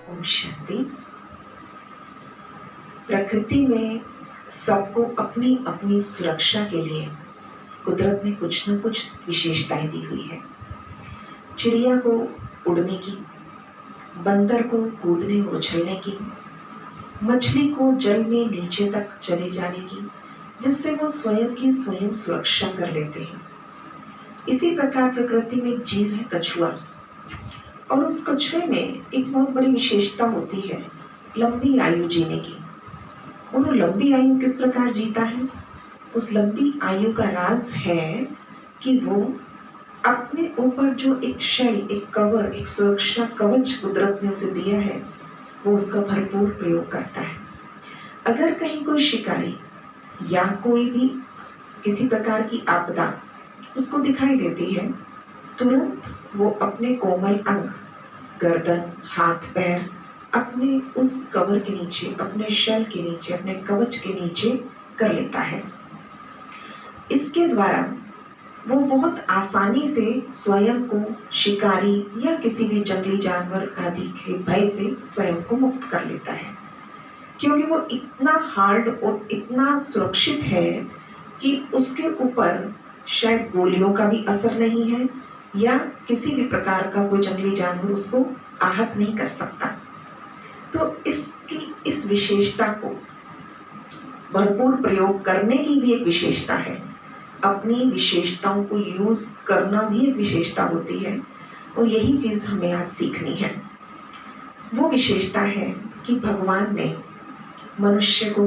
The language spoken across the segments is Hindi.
ओम शांति। प्रकृति में सबको अपनी अपनी सुरक्षा के लिए कुदरत ने कुछ न कुछ विशेषताएं दी हुई है। चिड़िया को उड़ने की, बंदर को कूदने और उछलने की, मछली को जल में नीचे तक चले जाने की, जिससे वो स्वयं की स्वयं सुरक्षा कर लेते हैं। इसी प्रकार प्रकृति में एक जीव है कछुआ, और उस कछुए में एक बहुत बड़ी विशेषता होती है लंबी आयु जीने की। वो लंबी आयु किस प्रकार जीता है? उस लंबी आयु का राज है कि वो अपने ऊपर जो एक शेल, एक कवर, एक सुरक्षा कवच कुदरत ने उसे दिया है, वो उसका भरपूर प्रयोग करता है। अगर कहीं कोई शिकारी या कोई भी किसी प्रकार की आपदा उसको दिखाई देती है, तुरंत वो अपने कोमल अंग, गर्दन, हाथ, पैर अपने उस कवर के नीचे, अपने शेल के नीचे, अपने कवच के नीचे कर लेता है। इसके द्वारा वो बहुत आसानी से स्वयं को शिकारी या किसी भी जंगली जानवर आदि के भय से स्वयं को मुक्त कर लेता है, क्योंकि वो इतना हार्ड और इतना सुरक्षित है कि उसके ऊपर शायद गोलियों का भी असर नहीं है या किसी भी प्रकार का कोई जंगली जानवर उसको आहत नहीं कर सकता। तो इसकी इस विशेषता को भरपूर प्रयोग करने की भी एक विशेषता है। अपनी विशेषताओं को यूज करना भी एक विशेषता होती है, और यही चीज हमें आज सीखनी है। वो विशेषता है कि भगवान ने मनुष्य को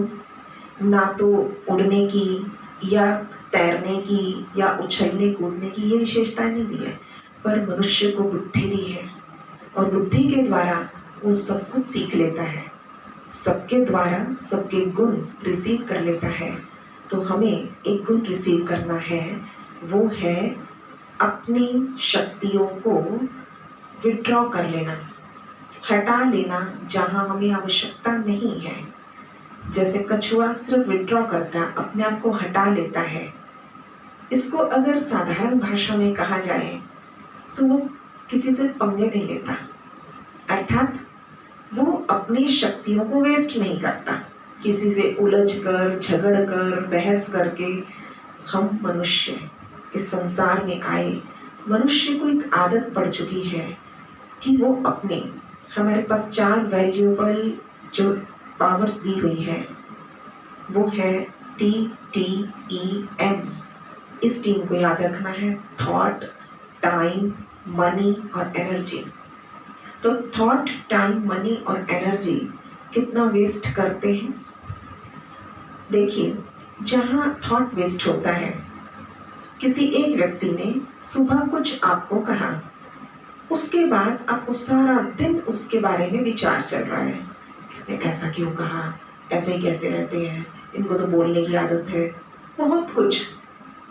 ना तो उड़ने की या तैरने की या उछलने कूदने की ये विशेषता नहीं दी है, पर मनुष्य को बुद्धि दी है, और बुद्धि के द्वारा वो सब कुछ सीख लेता है, सबके द्वारा सबके गुण रिसीव कर लेता है। तो हमें एक गुण रिसीव करना है, वो है अपनी शक्तियों को विड्रॉ कर लेना, हटा लेना जहाँ हमें आवश्यकता नहीं है। जैसे कछुआ सिर्फ विड्रॉ करता है, अपने आप को हटा लेता है। इसको अगर साधारण भाषा में कहा जाए तो वो किसी से पंगे नहीं लेता, अर्थात वो अपनी शक्तियों को वेस्ट नहीं करता, किसी से उलझ कर, झगड़ कर, बहस करके। हम मनुष्य इस संसार में आए, मनुष्य को एक आदत पड़ चुकी है कि वो अपने, हमारे पास 4 वैल्यूएबल जो पावर्स दी हुई है, वो है TTEM। इस टीम को याद रखना है, थॉट, टाइम, मनी और एनर्जी। तो थॉट, टाइम, मनी और एनर्जी कितना वेस्ट करते हैं? देखिए, जहाँ थॉट वेस्ट होता है, किसी एक व्यक्ति ने सुबह कुछ आपको कहा, उसके बाद आपको सारा दिन उसके बारे में विचार चल रहा है, इसने ऐसा क्यों कहा, ऐसे ही कहते रहते हैं, इनको तो बोलने की आदत है, बहुत कुछ।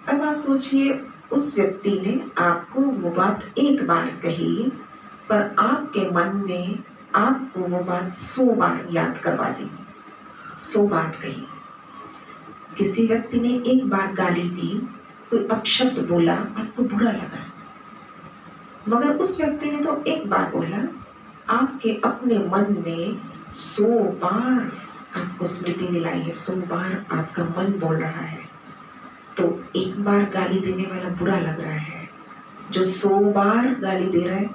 अब आप सोचिए, उस व्यक्ति ने आपको वो बात एक बार कही, पर आपके मन में आपको वो बात 100 बार याद करवा दी, 100 बार कही। किसी व्यक्ति ने एक बार गाली दी, कोई अपशब्द बोला, आपको बुरा लगा, मगर उस व्यक्ति ने तो एक बार बोला, आपके अपने मन में 100 बार आपको स्मृति दिलाई है, 100 बार आपका मन बोल रहा है। तो एक बार गाली देने वाला बुरा लग रहा है, जो 100 बार गाली दे रहा है,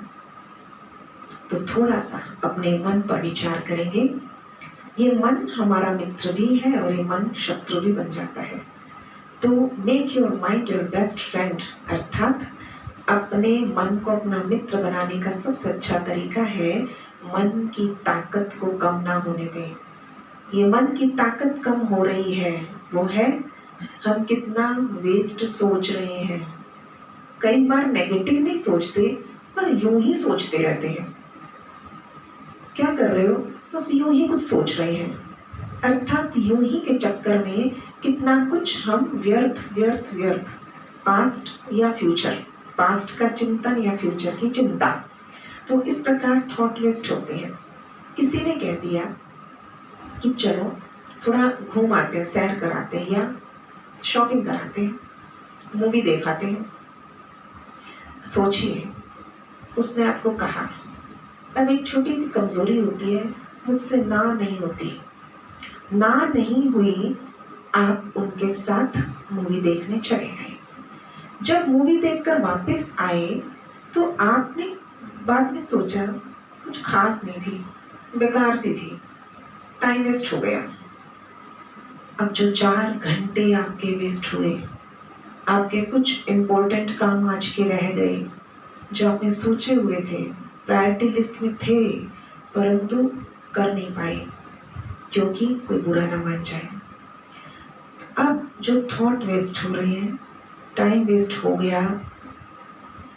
तो थोड़ा सा अपने मन पर विचार करेंगे। ये मन हमारा मित्र भी है और ये मन शत्रु भी बन जाता है। तो make your mind your best friend, अर्थात अपने मन को अपना मित्र बनाने का सबसे अच्छा तरीका है मन की ताकत को कम ना होने दें। ये मन की ताकत कम हो रही है, वो है हम कितना वेस्ट सोच रहे हैं। कई बार नेगेटिव नहीं सोचते, पर यूं ही सोचते रहते हैं। क्या कर रहे हो? बस यूं ही कुछ सोच रहे हैं, अर्थात यूं ही के चक्कर में कितना कुछ हम व्यर्थ व्यर्थ व्यर्थ, पास्ट या फ्यूचर, पास्ट का चिंतन या फ्यूचर की चिंता। तो इस प्रकार थॉट वेस्ट होते हैं। किसी ने कह दिया कि चलो थोड़ा घूम आते हैं, सैर कराते हैं या शॉपिंग कराते हैं, मूवी दिखाते हैं। सोचिए, उसने आपको कहा, अब एक छोटी सी कमजोरी होती है, मुझसे ना नहीं होती। ना नहीं हुई, आप उनके साथ मूवी देखने चले गए। जब मूवी देखकर वापस आए तो आपने बाद में सोचा कुछ खास नहीं थी, बेकार सी थी, टाइम वेस्ट हो गया। अब जो 4 घंटे आपके वेस्ट हुए, आपके कुछ इम्पोर्टेंट काम आज के रह गए, जो आपने सोचे हुए थे, प्रायोरिटी लिस्ट में थे, परंतु कर नहीं पाए क्योंकि कोई बुरा ना मान जाए। अब जो थॉट वेस्ट हो रहे हैं, टाइम वेस्ट हो गया,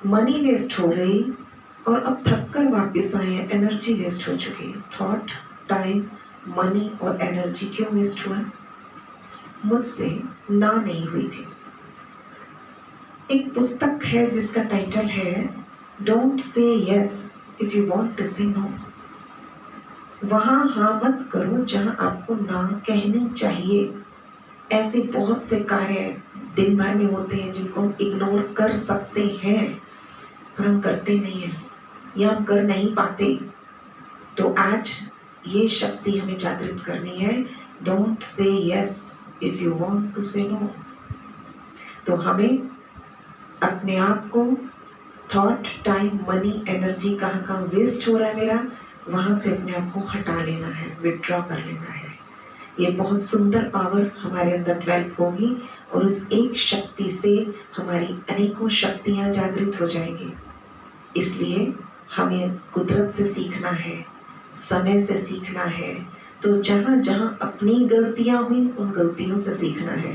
मनी वेस्ट हो गई, और अब थक कर वापस आए हैं, एनर्जी वेस्ट हो चुकी। थॉट, टाइम, मनी और एनर्जी क्यों वेस्ट हुआ? मुझसे ना नहीं हुई थी। एक पुस्तक है जिसका टाइटल है don't say yes if you want to say no. वहां हाँ मत करो जहां आपको ना कहनी चाहिए। ऐसे बहुत से कार्य दिन भर में होते हैं जिनको हम इग्नोर कर सकते हैं, पर हम करते नहीं हैं या हम कर नहीं पाते। तो आज ये शक्ति हमें जागृत करनी है, don't say yes if you want to say no. तो हमें अपने आप को थॉट, टाइम, मनी, एनर्जी कहाँ कहाँ वेस्ट हो रहा है मेरा, वहाँ से अपने आप को हटा लेना है, विड्रॉ कर लेना है। ये बहुत सुंदर पावर हमारे अंदर डेवलप होगी और उस एक शक्ति से हमारी अनेकों शक्तियाँ जागृत हो जाएंगी। इसलिए हमें कुदरत से सीखना है, समय से सीखना है। तो जहाँ जहाँ अपनी गलतियाँ हुई उन गलतियों से सीखना है,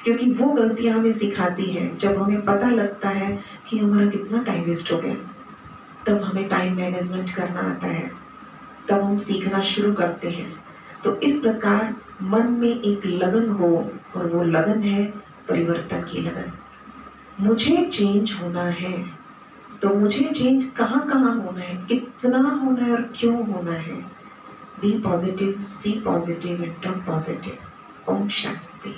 क्योंकि वो गलतियां हमें सिखाती हैं। जब हमें पता लगता है कि हमारा कितना टाइम वेस्ट हो गया, तब हमें टाइम मैनेजमेंट करना आता है, तब हम सीखना शुरू करते हैं। तो इस प्रकार मन में एक लगन हो, और वो लगन है परिवर्तन की लगन। मुझे चेंज होना है, तो मुझे चेंज कहाँ कहाँ होना है, कितना होना है और क्यों होना है। Be positive, see positive and talk positive. ओम शांति।